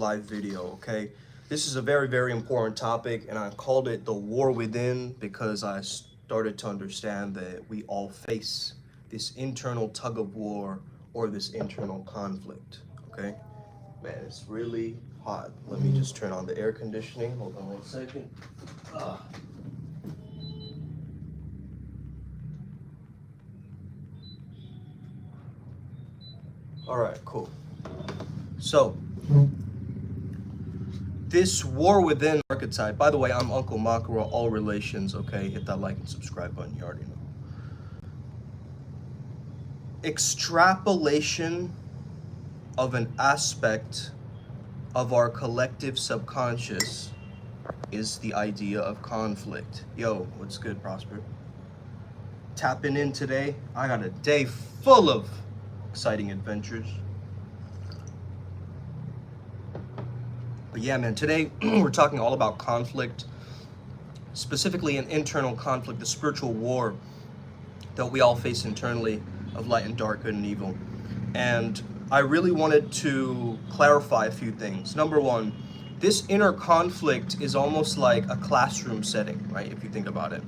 live video, okay? This is a very, very important topic, and I called it the war within because I started to understand that we all face this internal tug of war or this internal conflict, okay? Man, it's really hot. Let me just turn on the air conditioning. Hold on 1 second. Ah. All right, cool. So, this war within archetype, by the way, I'm Uncle Makara, all relations, okay? Hit that like and subscribe button, you already know. Extrapolation of an aspect of our collective subconscious is the idea of conflict. Yo, what's good, Prosper? Tapping in today. I got a day full of exciting adventures. But yeah, man, today we're talking all about conflict, specifically an internal conflict, the spiritual war that we all face internally of light and dark, good and evil. And I really wanted to clarify a few things. Number one, this inner conflict is almost like a classroom setting, right? If you think about it,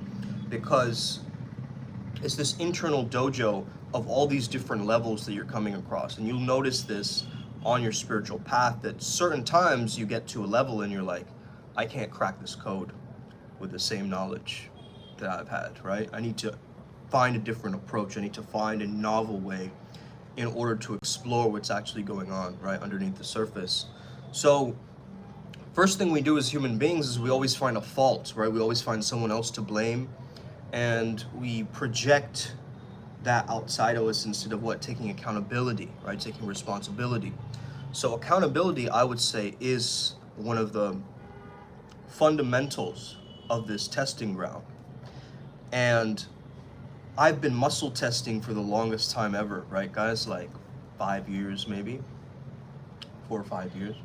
because it's this internal dojo of all these different levels that you're coming across. And you'll notice this on your spiritual path, that certain times you get to a level and you're like, I can't crack this code with the same knowledge that I've had, right? I need to find a different approach. I need to find a novel way in order to explore what's actually going on, right, underneath the surface. So first thing we do as human beings is we always find a fault, right? We always find someone else to blame, and we project that outside of us instead of taking accountability, right? Taking responsibility. So accountability, I would say, is one of the fundamentals of this testing ground. And I've been muscle testing for the longest time ever, right, guys? Like 5 years, maybe 4 or 5 years.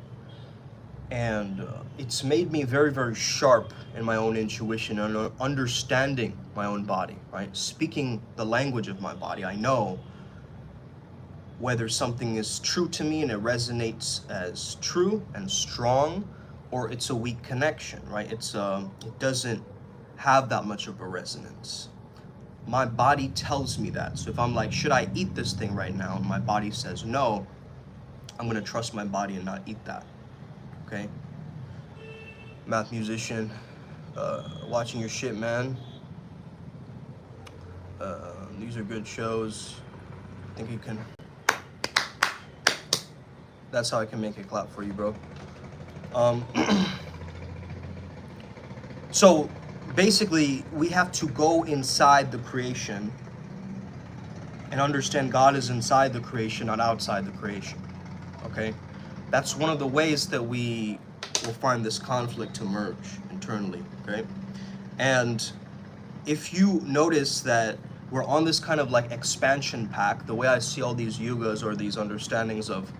And it's made me very, very sharp in my own intuition and understanding my own body, right? Speaking the language of my body, I know whether something is true to me and it resonates as true and strong, or it's a weak connection, right? It doesn't have that much of a resonance. My body tells me that. So if I'm like, should I eat this thing right now? And my body says no, I'm gonna trust my body and not eat that, okay? Math musician, watching your shit, man. These are good shows. I think you can, that's how I can make it clap for you, bro. So basically, we have to go inside the creation and understand God is inside the creation, not outside the creation, okay? That's one of the ways that we will find this conflict to emerge internally, okay? And if you notice that we're on this kind of like expansion pack, the way I see all these yugas or these understandings of,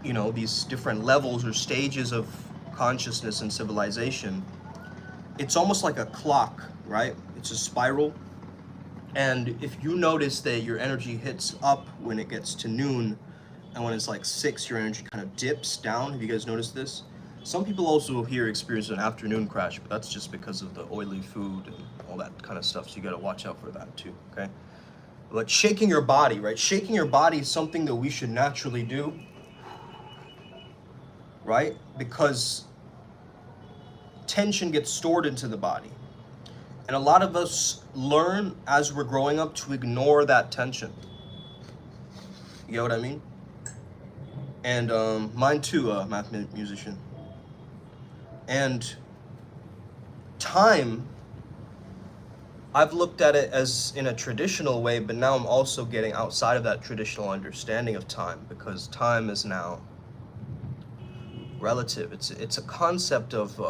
you know, these different levels or stages of consciousness and civilization, it's almost like a clock, right? It's a spiral. And if you notice that your energy hits up when it gets to noon, and when it's like 6, your energy kind of dips down. Have you guys noticed this? Some people also here experience an afternoon crash, but that's just because of the oily food and all that kind of stuff. So you got to watch out for that too, okay? But shaking your body, right? Shaking your body is something that we should naturally do, right? Because tension gets stored into the body. And a lot of us learn as we're growing up to ignore that tension. You know what I mean? And mine too, math musician. And time, I've looked at it as in a traditional way, but now I'm also getting outside of that traditional understanding of time, because time is now relative. It's a concept of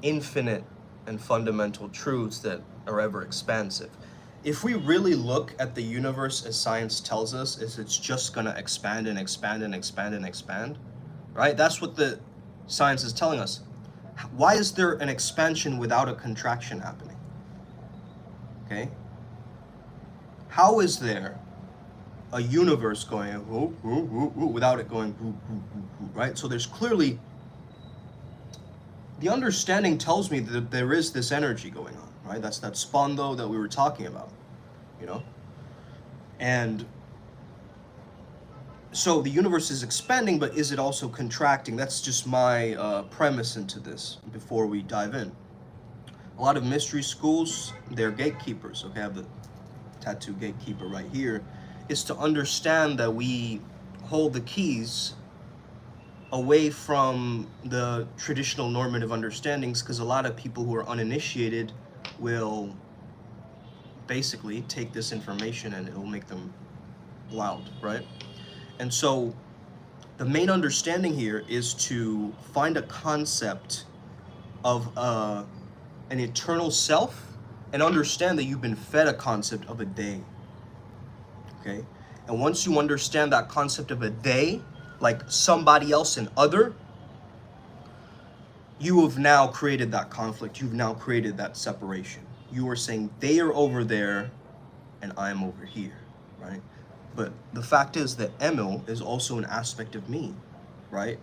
infinite and fundamental truths that are ever expansive. If we really look at the universe as science tells us, is it's just gonna expand and expand and expand and expand, right? That's what the science is telling us. Why is there an expansion without a contraction happening? Okay? How is there a universe going whoo, whoo, whoo, whoo, without it going whoo, whoo, whoo, whoo, right? So there's clearly, the understanding tells me that there is this energy going on, right? That's that spondo that we were talking about, you know? And so the universe is expanding, but is it also contracting? That's just my premise into this before we dive in. A lot of mystery schools, they're gatekeepers, okay? I have the tattoo gatekeeper right here, is to understand that we hold the keys away from the traditional normative understandings, because a lot of people who are uninitiated will basically take this information and it'll make them wild, right? And so the main understanding here is to find a concept of an eternal self and understand that you've been fed a concept of a day, okay? And once you understand that concept of a day, like somebody else and other, you have now created that conflict. You've now created that separation. You are saying they are over there and I'm over here, right? But the fact is that Emil is also an aspect of me, right?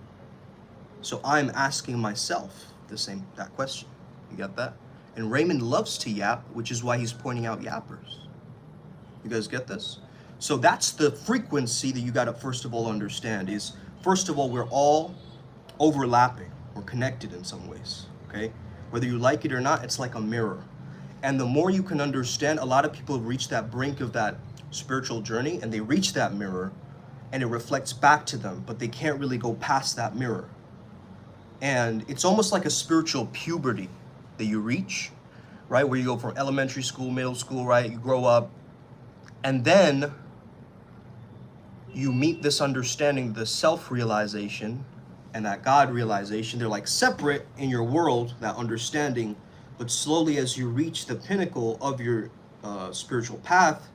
So I'm asking myself that question. You got that? And Raymond loves to yap, which is why he's pointing out yappers. You guys get this? So that's the frequency that you got to first of all understand is, first of all, we're all overlapping. We're connected in some ways, okay? Whether you like it or not, it's like a mirror. And the more you can understand, a lot of people have reached that brink of that spiritual journey and they reach that mirror and it reflects back to them, but they can't really go past that mirror. And it's almost like a spiritual puberty that you reach, right? Where you go from elementary school, middle school, right? You grow up, and then you meet this understanding, the self-realization and that God realization. They're like separate in your world, that understanding, but slowly as you reach the pinnacle of your spiritual path,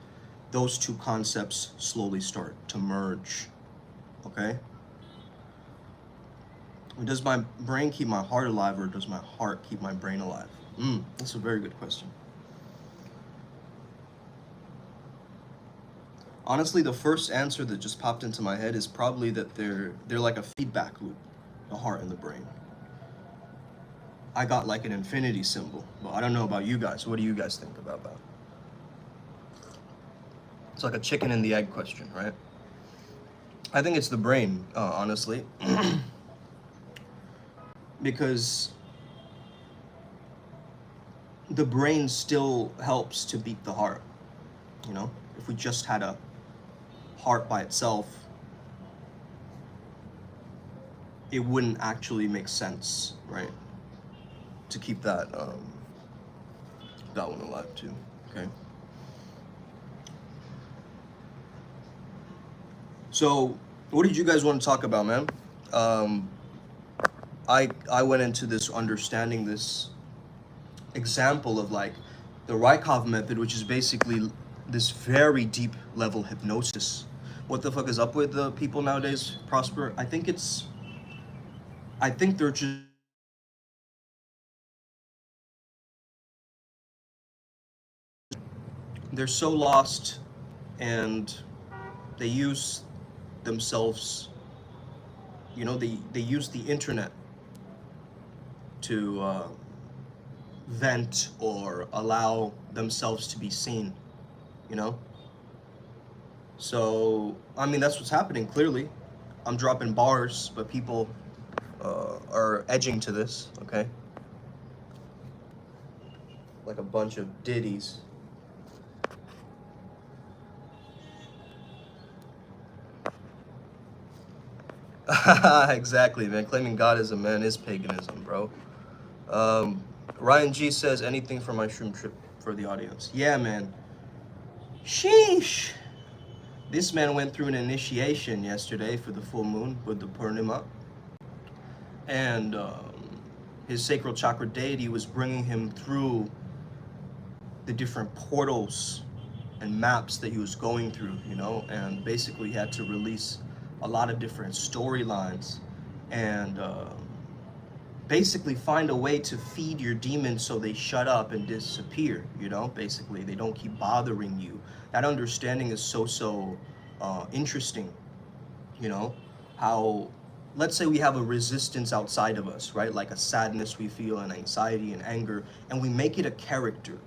those two concepts slowly start to merge, okay? Does my brain keep my heart alive, or does my heart keep my brain alive? That's a very good question. Honestly, the first answer that just popped into my head is probably that they're like a feedback loop, the heart and the brain. I got like an infinity symbol, but I don't know about you guys. What do you guys think about that? It's like a chicken and the egg question, right? I think it's the brain, honestly. Because the brain still helps to beat the heart, you know? If we just had a heart by itself, it wouldn't actually make sense, right? To keep that one alive too, okay? So, what did you guys want to talk about, man? I went into this understanding this example of like the Rykov method, which is basically this very deep level hypnosis. What the fuck is up with the people nowadays, Prosper? I think they're just they're so lost, and they use themselves, you know, they use the internet to vent or allow themselves to be seen, you know? So, I mean, that's what's happening, clearly. I'm dropping bars, but people are edging to this, okay? Like a bunch of ditties. Exactly, man. Claiming God as a man is paganism, bro. Ryan G says, anything for my shroom trip for the audience. Yeah, man. Sheesh. This man went through an initiation yesterday for the full moon with the Purnima. And his sacral chakra deity was bringing him through the different portals and maps that he was going through, you know, and basically he had to release a lot of different storylines and basically find a way to feed your demons so they shut up and disappear, you know, basically they don't keep bothering you. That understanding is so interesting, you know, how, let's say we have a resistance outside of us, right? Like a sadness we feel, and anxiety and anger, and we make it a character.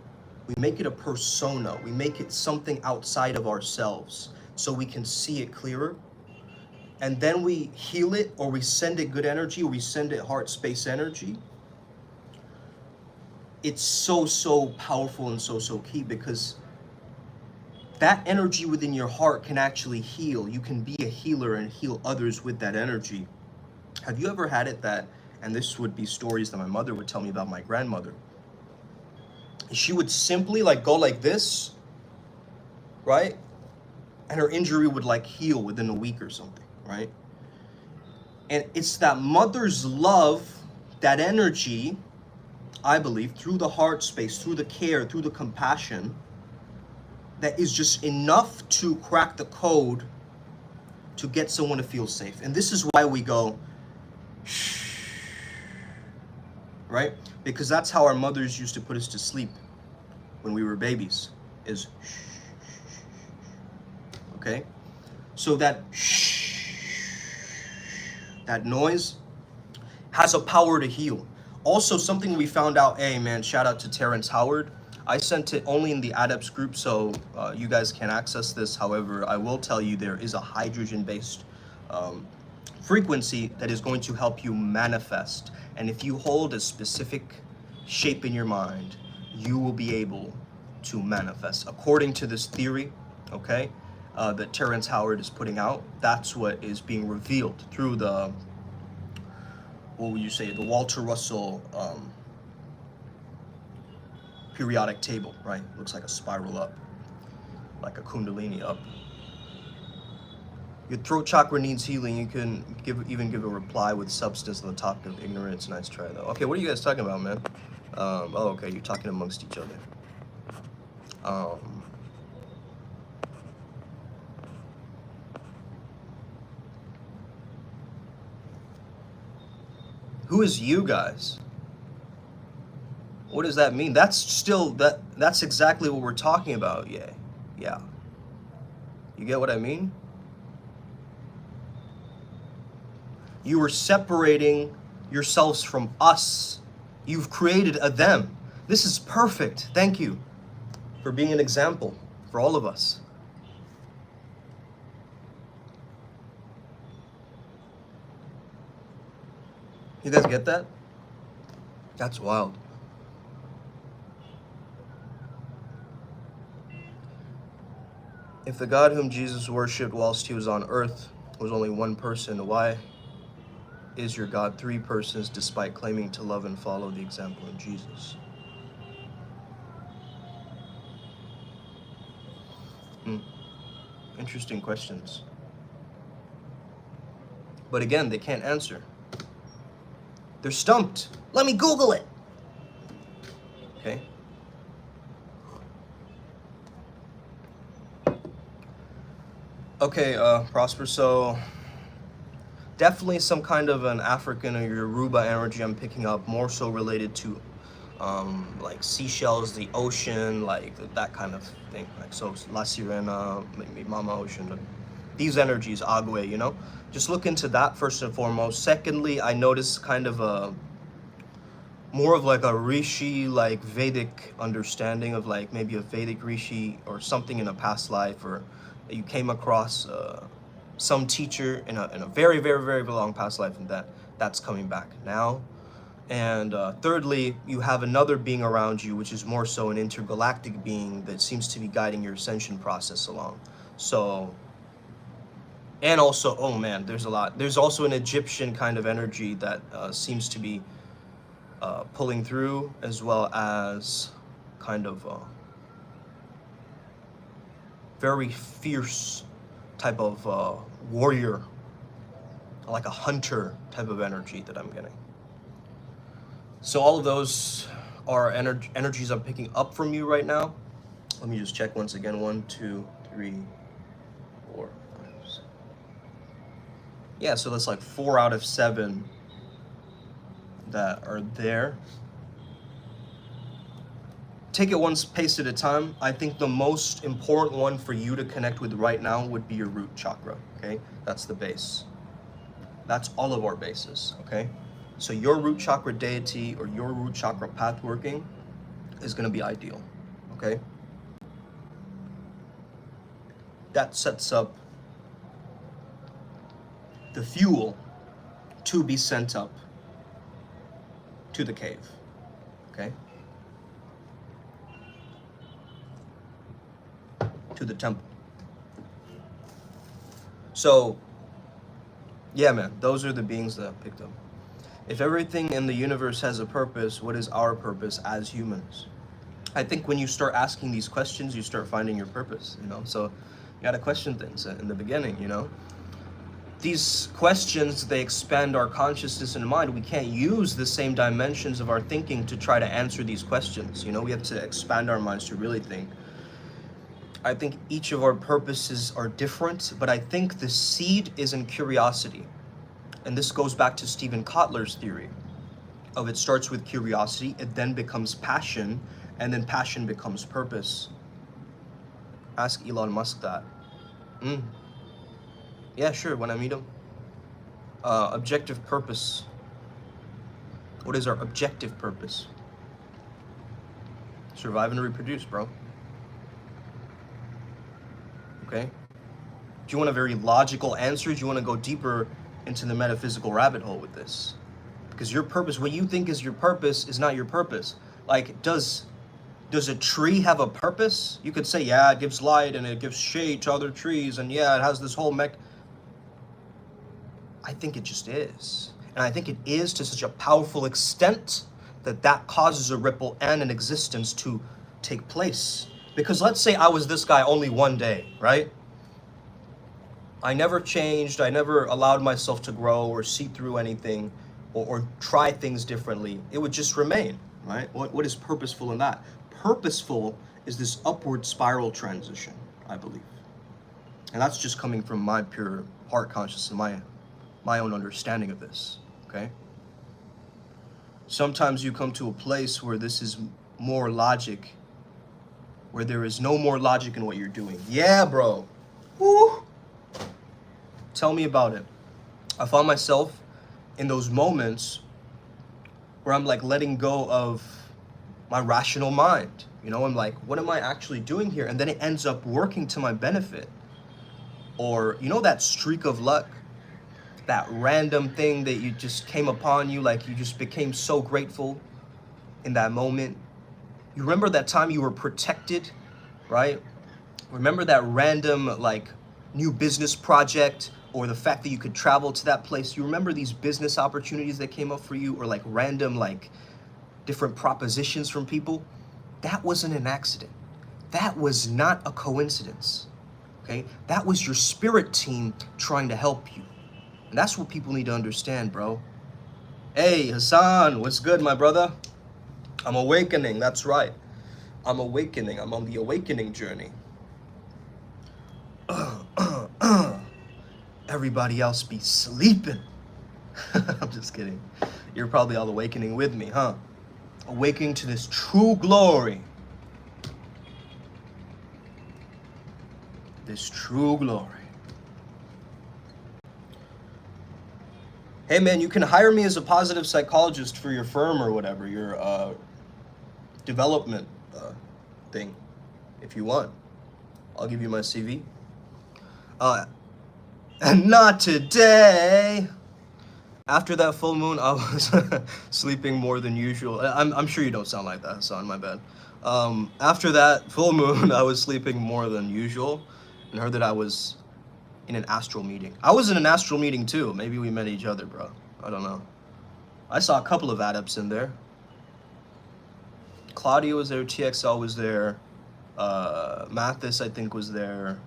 We make it a persona. We make it something outside of ourselves so we can see it clearer. And then we heal it, or we send it good energy, or we send it heart space energy. It's so powerful and so key, because that energy within your heart can actually heal. You can be a healer and heal others with that energy. Have you ever had it that, and this would be stories that my mother would tell me about my grandmother, she would simply like go like this, right? And her injury would like heal within a week or something, right? And it's that mother's love, that energy, I believe, through the heart space, through the care, through the compassion, that is just enough to crack the code to get someone to feel safe. And this is why we go, shh, right? Because that's how our mothers used to put us to sleep when we were babies, is shh, okay? So that shh, that noise has a power to heal. Also, something we found out, hey man, shout out to Terrence Howard. I sent it only in the Adepts group, so you guys can access this. However, I will tell you there is a hydrogen-based frequency that is going to help you manifest. And if you hold a specific shape in your mind, you will be able to manifest. According to this theory, okay, that Terrence Howard is putting out, that's what is being revealed through the, what would you say, the Walter Russell periodic table, right? Looks like a spiral up, like a kundalini up. Your throat chakra needs healing. You can even give a reply with substance on the topic of ignorance. Nice try though. Okay, what are you guys talking about, man? Oh, okay, you're talking amongst each other. Who is you guys? What does that mean? That's still, that's exactly what we're talking about. Yeah. You get what I mean? You were separating yourselves from us. You've created a them. This is perfect. Thank you for being an example for all of us. You guys get that? That's wild. If the God whom Jesus worshipped whilst he was on earth was only one person, why is your God three persons despite claiming to love and follow the example of Jesus? Interesting questions. But again, they can't answer. They're stumped. Let me Google it. Okay. Okay, Prosper, so definitely some kind of an African or Yoruba energy I'm picking up, more so related to like seashells, the ocean, like that kind of thing. Like so La Sirena, maybe Mama Ocean, these energies, Agwe, you know? Just look into that first and foremost. Secondly, I noticed kind of a more of like a Rishi, like Vedic understanding of like maybe a Vedic Rishi or something in a past life, or you came across some teacher in a very long past life, and that's coming back now. And thirdly, you have another being around you, which is more so an intergalactic being that seems to be guiding your ascension process along. So, and also, oh man, there's a lot. There's also an Egyptian kind of energy that seems to be pulling through, as well as kind of very fierce type of warrior, like a hunter type of energy that I'm getting. So all of those are energies I'm picking up from you right now. Let me just check once again. 1, 2, 3, 4, 5, 6. Yeah, so that's like 4 out of 7 that are there. take it one pace at a time. I think the most important one for you to connect with right now would be your root chakra, okay? That's the base. That's all of our bases, okay? So your root chakra deity or your root chakra path working is going to be ideal, okay? That sets up the fuel to be sent up to the cave, okay? To the temple. So, yeah, man, those are the beings that I picked up. If everything in the universe has a purpose, what is our purpose as humans? I think when you start asking these questions, you start finding your purpose, you know? So you gotta question things in the beginning, you know? These questions, they expand our consciousness and mind. We can't use the same dimensions of our thinking to try to answer these questions, you know? We have to expand our minds to really think. I think each of our purposes are different, but I think the seed is in curiosity. And this goes back to Stephen Kotler's theory of it starts with curiosity, it then becomes passion, and then passion becomes purpose. Ask Elon Musk that. Yeah, sure, when I meet him. Objective purpose. What is our objective purpose? Survive and reproduce, bro. Okay? Do you want a very logical answer? Do you want to go deeper into the metaphysical rabbit hole with this? Because your purpose, what you think is your purpose, is not your purpose. Like, does a tree have a purpose? You could say, yeah, it gives light and it gives shade to other trees, and yeah, it has this whole I think it just is. And I think it is to such a powerful extent that that causes a ripple and an existence to take place. Because let's say I was this guy only one day, right? I never changed, I never allowed myself to grow or see through anything or try things differently. It would just remain, right? What is purposeful in that? Purposeful is this upward spiral transition, I believe. And that's just coming from my pure heart consciousness and my own understanding of this, okay? Sometimes you come to a place where this is more logic, where there is no more logic in what you're doing. Yeah, bro. Woo. Tell me about it. I found myself in those moments where I'm like letting go of my rational mind. You know, I'm like, what am I actually doing here? And then it ends up working to my benefit. Or, you know, that streak of luck, that random thing that you just came upon you, like you just became so grateful in that moment. You remember that time you were protected, right? Remember that random like new business project or the fact that you could travel to that place. You remember these business opportunities that came up for you or like random like different propositions from people. That wasn't an accident. That was not a coincidence, okay? That was your spirit team trying to help you. And that's what people need to understand, bro. Hey, Hassan, what's good, my brother? I'm awakening, that's right. I'm awakening, I'm on the awakening journey. Everybody else be sleeping. I'm just kidding. You're probably all awakening with me, huh? Awakening to this true glory. This true glory. Hey man, you can hire me as a positive psychologist for your firm or whatever, your development thing, if you want. I'll give you my CV. And not today. After that full moon, I was sleeping more than usual. I'm sure you don't sound like that, Hassan, my bad. After that full moon, I was sleeping more than usual and heard that I was in an astral meeting. I was in an astral meeting too. Maybe we met each other, bro. I don't know. I saw a couple of adepts in there. Claudia was there, TXL was there, Mathis I think was there.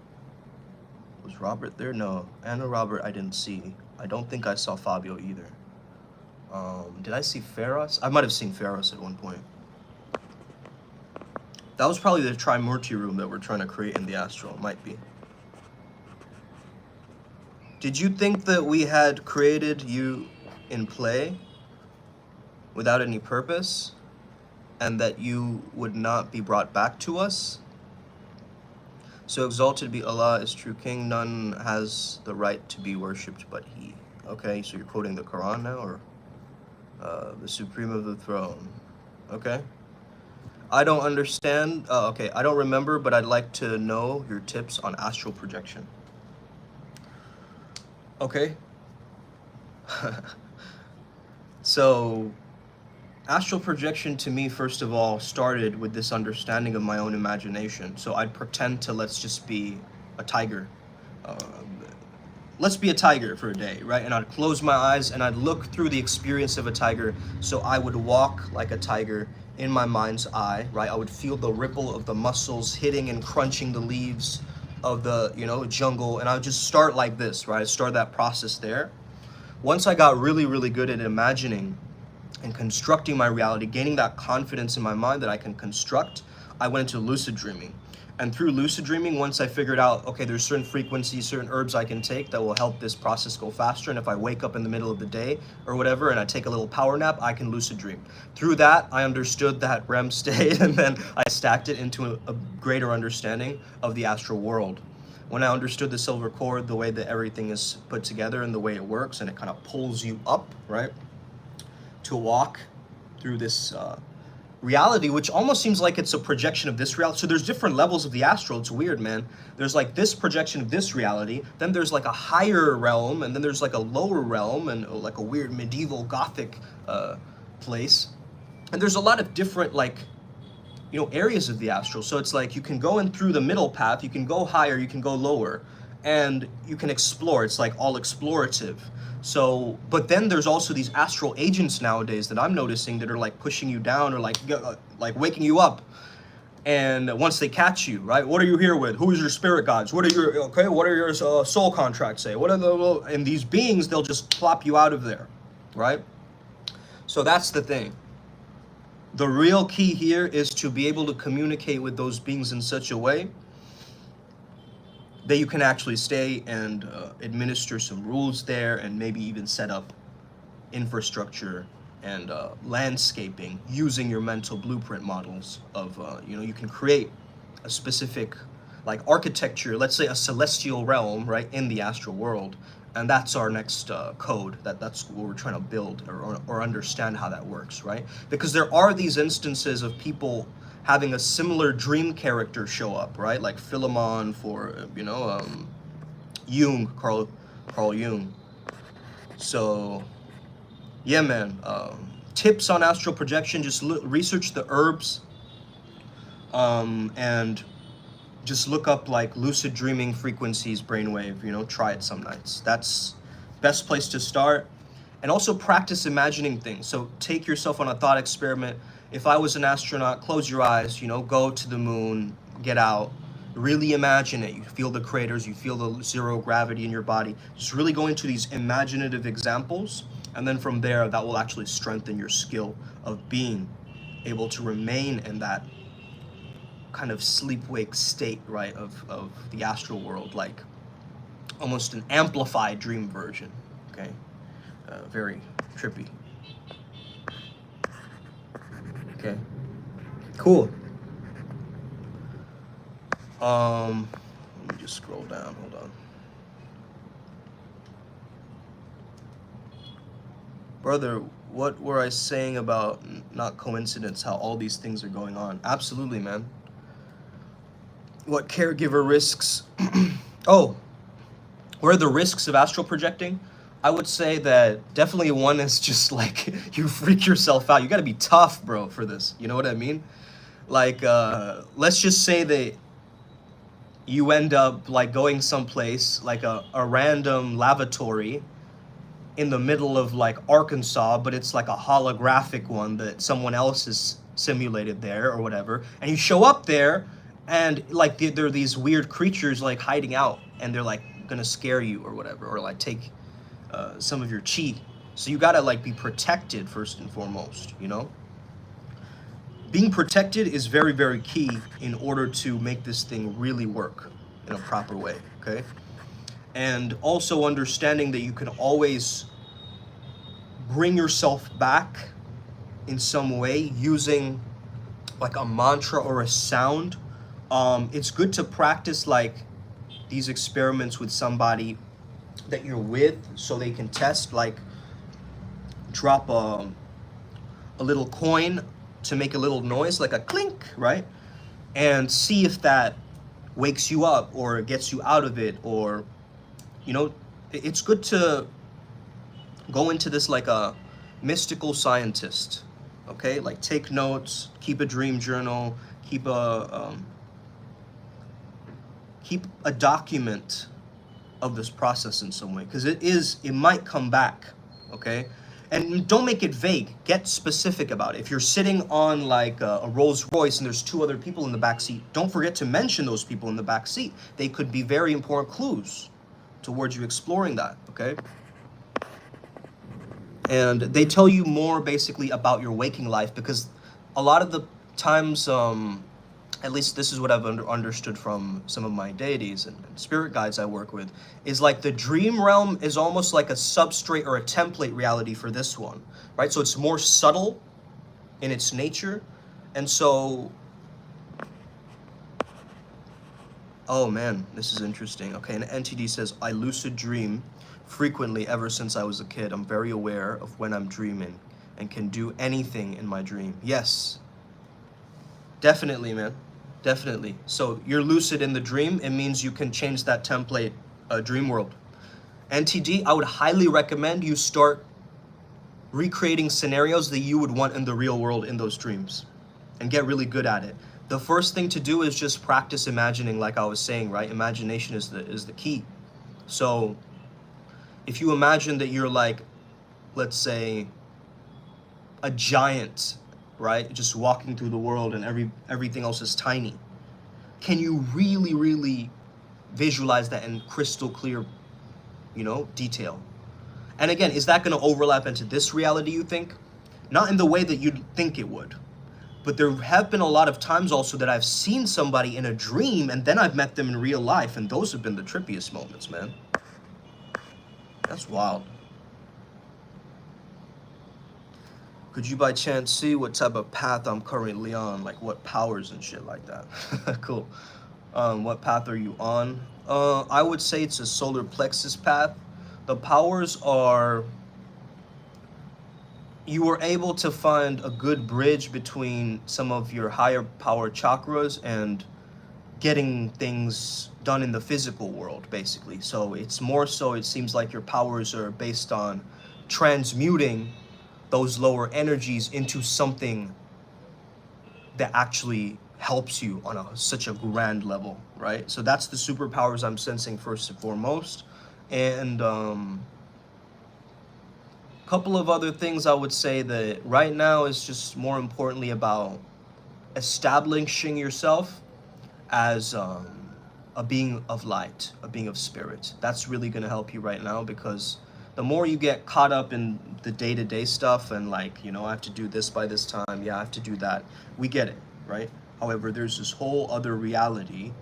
Was Robert there? No, Anna Robert I didn't see. I don't think I saw Fabio either. Did I see Ferros? I might have seen Ferros at one point. That was probably the Trimurti room that we're trying to create in the Astral. Might be. Did you think that we had created you in play without any purpose? and that you would not be brought back to us. So exalted be Allah is true king, none has the right to be worshipped but he. Okay, so you're quoting the Quran now, or the supreme of the throne. Okay. I don't understand, okay, I don't remember, but I'd like to know your tips on astral projection. Okay. So astral projection to me, first of all, started with this understanding of my own imagination. So I'd pretend to, let's just be a tiger. Uh, let's be a tiger for a day, right? And I'd close my eyes and I'd look through the experience of a tiger. So I would walk like a tiger in my mind's eye, right? I would feel the ripple of the muscles hitting and crunching the leaves of the, jungle. And I would just start like this, right? I'd start that process there. Once I got really, really good at imagining and constructing my reality, gaining that confidence in my mind that I can construct, I went into lucid dreaming. And through lucid dreaming, once I figured out, okay, there's certain frequencies, certain herbs I can take that will help this process go faster. And if I wake up in the middle of the day or whatever, and I take a little power nap, I can lucid dream. Through that, I understood that REM state, and then I stacked it into a greater understanding of the astral world. When I understood the silver cord, the way that everything is put together and the way it works, and it kind of pulls you up, right? To walk through this reality, which almost seems like it's a projection of this reality. So there's different levels of the astral. It's weird, man. There's like this projection of this reality, then there's like a higher realm, and then there's like a lower realm, and like a weird medieval Gothic place. And there's a lot of different areas of the astral. So it's like you can go in through the middle path, you can go higher, you can go lower, and you can explore. It's like all explorative. So, but then there's also these astral agents nowadays that I'm noticing that are like pushing you down or like waking you up. And once they catch you, right? What are you here with? Who is your spirit guides? What are your soul contracts say? What are the, and these beings, they'll just plop you out of there, right? So that's the thing. The real key here is to be able to communicate with those beings in such a way that you can actually stay and administer some rules there, and maybe even set up infrastructure and landscaping using your mental blueprint models of, you can create a specific architecture, let's say a celestial realm, right, in the astral world. And that's our next code. That's what we're trying to build or understand how that works, right? Because there are these instances of people having a similar dream character show up, right? Like Philemon for, Jung, Carl Jung. So, yeah, man. Tips on astral projection, just research the herbs and just look up lucid dreaming frequencies, brainwave, try it some nights. That's best place to start. And also practice imagining things. So take yourself on a thought experiment. If I was an astronaut, close your eyes, go to the moon, get out, really imagine it. You feel the craters, you feel the zero gravity in your body. Just really go into these imaginative examples. And then from there, that will actually strengthen your skill of being able to remain in that kind of sleep-wake state, right, of the astral world, like almost an amplified dream version, okay? Very trippy. Okay, cool. Let me just scroll down, hold on. Brother, what were I saying about not coincidence, how all these things are going on? Absolutely, man. What caregiver risks? Oh, what are the risks of astral projecting? I would say that definitely one is just you freak yourself out. You gotta be tough, bro, for this. You know what I mean? Let's just say that you end up going someplace like a random lavatory in the middle of Arkansas, but it's a holographic one that someone else has simulated there or whatever. And you show up there, and there are these weird creatures hiding out, and they're gonna scare you or whatever, or take some of your chi. So you gotta be protected first and foremost, Being protected is very, very key in order to make this thing really work in a proper way, okay? And also understanding that you can always bring yourself back in some way using like a mantra or a sound. It's good to practice like these experiments with somebody that you're with so they can test, like drop a little coin to make a little noise, like a clink, right? And see if that wakes you up or gets you out of it, or, you know, it's good to go into this like a mystical scientist, okay? Like take notes, keep a dream journal, keep a document of this process in some way, because it might come back, okay? And don't make it vague, get specific about it. If you're sitting on like a Rolls Royce and there's 2 other people in the back seat, don't forget to mention those people in the back seat. They could be very important clues towards you exploring that, okay? And they tell you more basically about your waking life, because a lot of the times, at least this is what I've understood from some of my deities and spirit guides I work with, is like the dream realm is almost like a substrate or a template reality for this one, right? So it's more subtle in its nature. And so, oh man, this is interesting. Okay, and NTD says, I lucid dream frequently ever since I was a kid. I'm very aware of when I'm dreaming and can do anything in my dream. Yes, definitely, man. Definitely. So you're lucid in the dream. It means you can change that template dream world. NTD, I would highly recommend you start recreating scenarios that you would want in the real world in those dreams and get really good at it. The first thing to do is just practice imagining, like I was saying, right? Imagination is the key. So if you imagine that you're like, let's say, a giant, right? Just walking through the world and everything else is tiny. Can you really, really visualize that in crystal clear, you know, detail? And again, is that going to overlap into this reality, you think? Not in the way that you'd think it would. But there have been a lot of times also that I've seen somebody in a dream and then I've met them in real life, and those have been the trippiest moments, man. That's wild. Could you by chance see what type of path I'm currently on? Like what powers and shit like that? Cool. What path are you on? I would say it's a solar plexus path. The powers are, you were able to find a good bridge between some of your higher power chakras and getting things done in the physical world, basically. So it's more so, it seems like your powers are based on transmuting those lower energies into something that actually helps you on such a grand level, right? So that's the superpowers I'm sensing first and foremost. And couple of other things I would say that right now is just more importantly about establishing yourself as a being of light, a being of spirit. That's really going to help you right now, because the more you get caught up in the day-to-day stuff and like, you know, I have to do this by this time, yeah, I have to do that. We get it, right? However, there's this whole other reality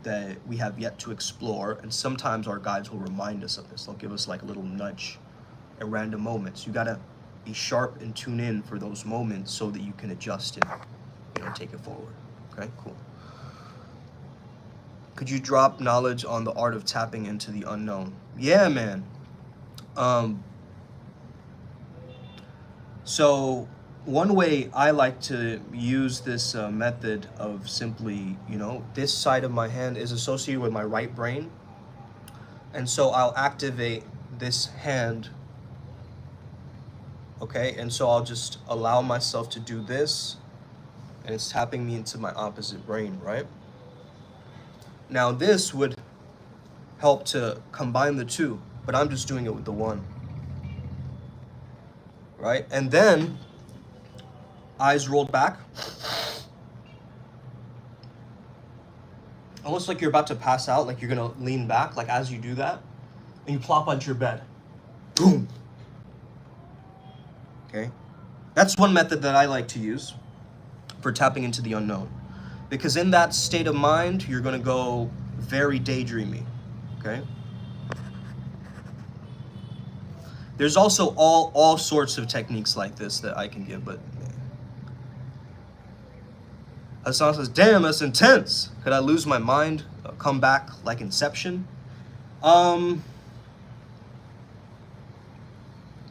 that we have yet to explore, and sometimes our guides will remind us of this. They'll give us like a little nudge at random moments. You gotta be sharp and tune in for those moments so that you can adjust and, you know, take it forward. Okay, cool. Could you drop knowledge on the art of tapping into the unknown? Yeah, man. So one way I like to use this method of simply, you know, this side of my hand is associated with my right brain. And so I'll activate this hand, okay? And so I'll just allow myself to do this, and it's tapping me into my opposite brain, right? Now this would help to combine the two, but I'm just doing it with the one, right? And then eyes rolled back, almost like you're about to pass out, like you're gonna lean back, like as you do that, and you plop onto your bed. Boom. Okay, that's one method that I like to use for tapping into the unknown, because in that state of mind, you're gonna go very daydreamy, okay? There's also all sorts of techniques like this that I can give, but Hassan says, damn, that's intense. Could I lose my mind, come back like Inception?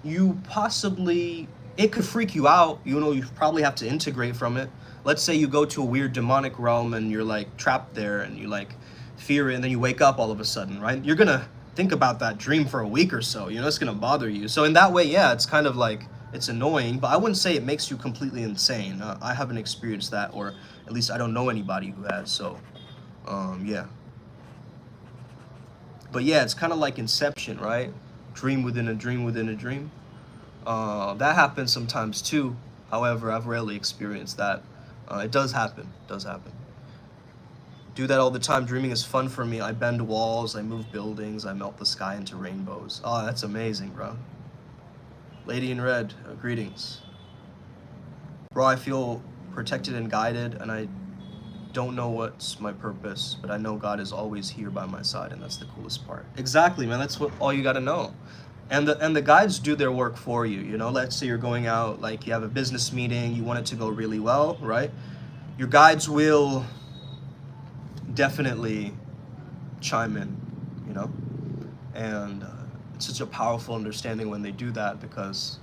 You possibly, it could freak you out. You know, you probably have to integrate from it. Let's say you go to a weird demonic realm and you're like trapped there and you like fear it, and then you wake up all of a sudden, right? You're gonna think about that dream for a week or so. You know, it's gonna bother you. So in that way, yeah, it's kind of like, it's annoying, but I wouldn't say it makes you completely insane. I haven't experienced that, or at least I don't know anybody who has, so yeah. But yeah, it's kind of like Inception, right? Dream within a dream within a dream. That happens sometimes too. However, I've rarely experienced that. It does happen, Do that all the time. Dreaming is fun for me. I bend walls, I move buildings, I melt the sky into rainbows. Oh, that's amazing, bro. Lady in Red, greetings. Bro, I feel protected and guided, and I don't know what's my purpose, but I know God is always here by my side, and that's the coolest part. Exactly, man. That's what all you gotta know. And the guides do their work for you. You know, let's say you're going out, like you have a business meeting, you want it to go really well, right? Your guides will definitely chime in, you know? And it's such a powerful understanding when they do that, because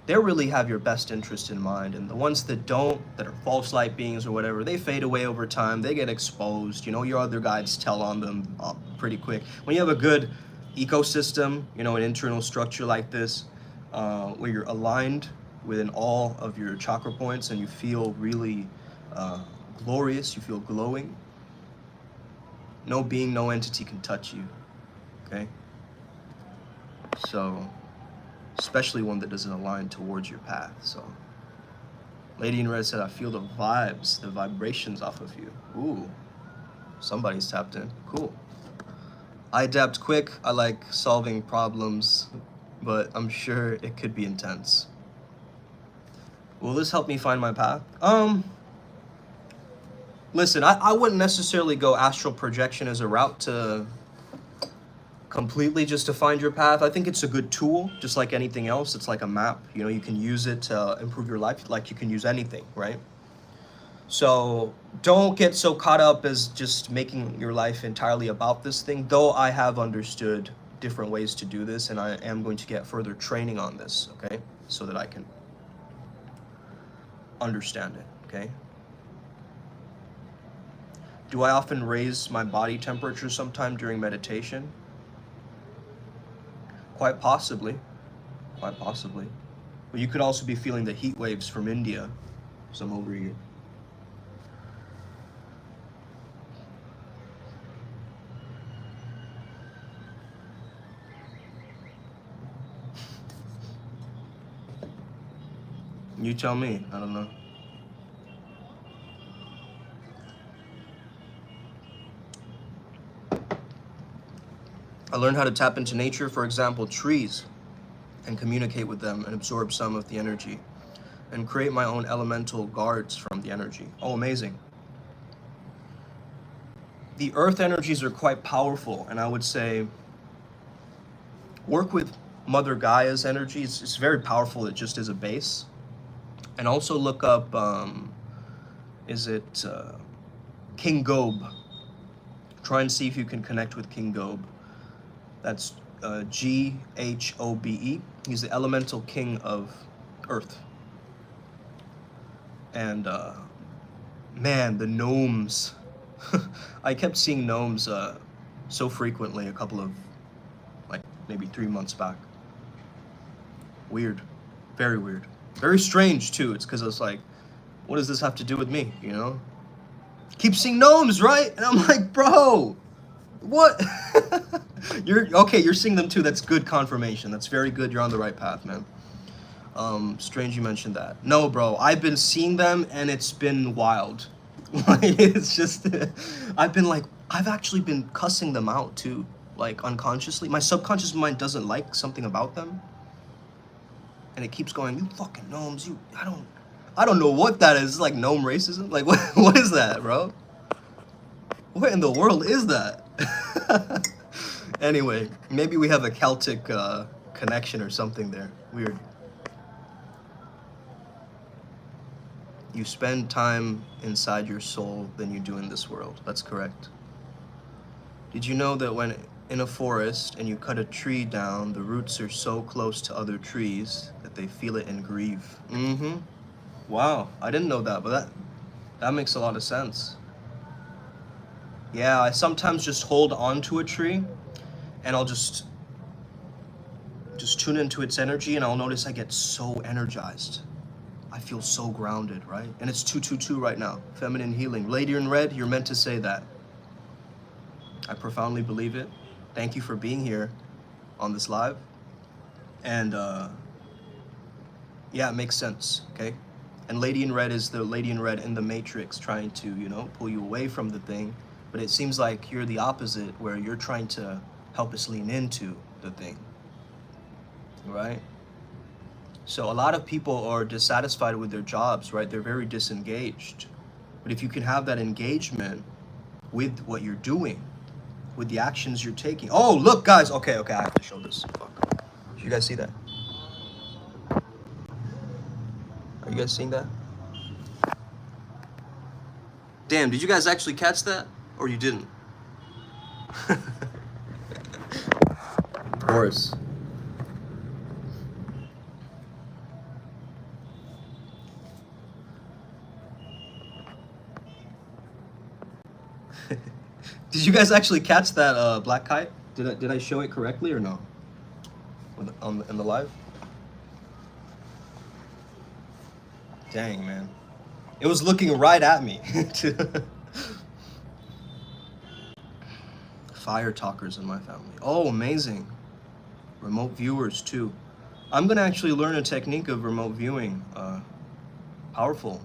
they really have your best interest in mind. And the ones that don't, that are false light beings or whatever, they fade away over time. They get exposed. You know, your other guides tell on them pretty quick. When you have a good ecosystem, you know, an internal structure like this, where you're aligned within all of your chakra points and you feel really glorious, you feel glowing, no being, no entity can touch you, okay? So, especially one that doesn't align towards your path. So, Lady in Red said, I feel the vibes, the vibrations off of you. Ooh, somebody's tapped in. Cool. I adapt quick. I like solving problems, but I'm sure it could be intense. Will this help me find my path? Listen, I wouldn't necessarily go astral projection as a route to completely just to find your path. I think it's a good tool, just like anything else. It's like a map. You know, you can use it to improve your life like you can use anything, right? So don't get so caught up as just making your life entirely about this thing, though I have understood different ways to do this, and I am going to get further training on this, okay? So that I can understand it, okay? Do I often raise my body temperature sometime during meditation? Quite possibly, quite possibly. But you could also be feeling the heat waves from India, some over here. You tell me, I don't know. I learned how to tap into nature, for example, trees, and communicate with them and absorb some of the energy and create my own elemental guards from the energy. Oh, amazing. The earth energies are quite powerful, and I would say work with Mother Gaia's energies. It's very powerful. It just is a base. And also look up, King Gob. Try and see if you can connect with King Gob. That's Ghobe. He's the elemental king of Earth. And man, the gnomes. I kept seeing gnomes so frequently a couple of, like, maybe 3 months back. Weird. Very weird. Very strange, too. It's because I was like, what does this have to do with me, you know? Keep seeing gnomes, right? And I'm like, bro, what? You're seeing them too. That's good confirmation. That's very good. You're on the right path, man. Strange you mentioned that. No, bro, I've been seeing them and it's been wild. It's just, I've actually been cussing them out too, like unconsciously. My subconscious mind doesn't like something about them. And it keeps going, you fucking gnomes, I don't know what that is. It's like gnome racism. Like, what is that, bro? What in the world is that? Anyway, maybe we have a Celtic connection or something there. Weird. You spend time inside your soul than you do in this world. That's correct. Did you know that when in a forest and you cut a tree down, the roots are so close to other trees that they feel it and grieve? Mm-hmm. Wow, I didn't know that, but that makes a lot of sense. Yeah, I sometimes just hold on to a tree and I'll just tune into its energy, and I'll notice I get so energized. I feel so grounded, right? And it's 222 right now. Feminine healing. Lady in red, you're meant to say that. I profoundly believe it. Thank you for being here on this live. And yeah, it makes sense, okay? And Lady in red is the lady in red in the Matrix trying to, you know, pull you away from the thing. But it seems like you're the opposite, where you're trying to help us lean into the thing, right? So a lot of people are dissatisfied with their jobs, right? They're very disengaged. But if you can have that engagement with what you're doing, with the actions you're taking. Oh, look, guys. Okay, I have to show this. Fuck. Did you guys see that? Are you guys seeing that? Damn, did you guys actually catch that? Or you didn't? Of course. Did you guys actually catch that black kite? Did I show it correctly or no? In the live? Dang, man. It was looking right at me. Fire talkers in my family. Oh, amazing. Remote viewers too. I'm gonna actually learn a technique of remote viewing. Powerful.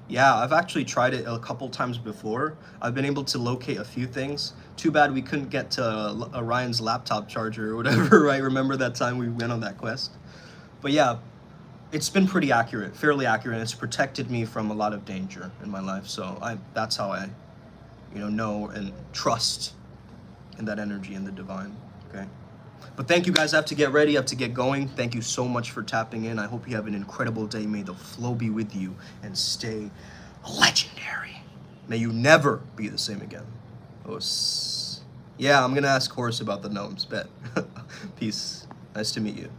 Yeah, I've actually tried it a couple times before. I've been able to locate a few things. Too bad we couldn't get to Ryan's laptop charger or whatever, right? Remember that time we went on that quest? But yeah, it's been pretty accurate, fairly accurate. It's protected me from a lot of danger in my life. So that's how I, know and trust in that energy in the divine, okay? But thank you guys. I have to get ready. I have to get going. Thank you so much for tapping in. I hope you have an incredible day. May the flow be with you and stay legendary. May you never be the same again. Yeah, I'm going to ask Horace about the gnomes. Bet. Peace. Nice to meet you.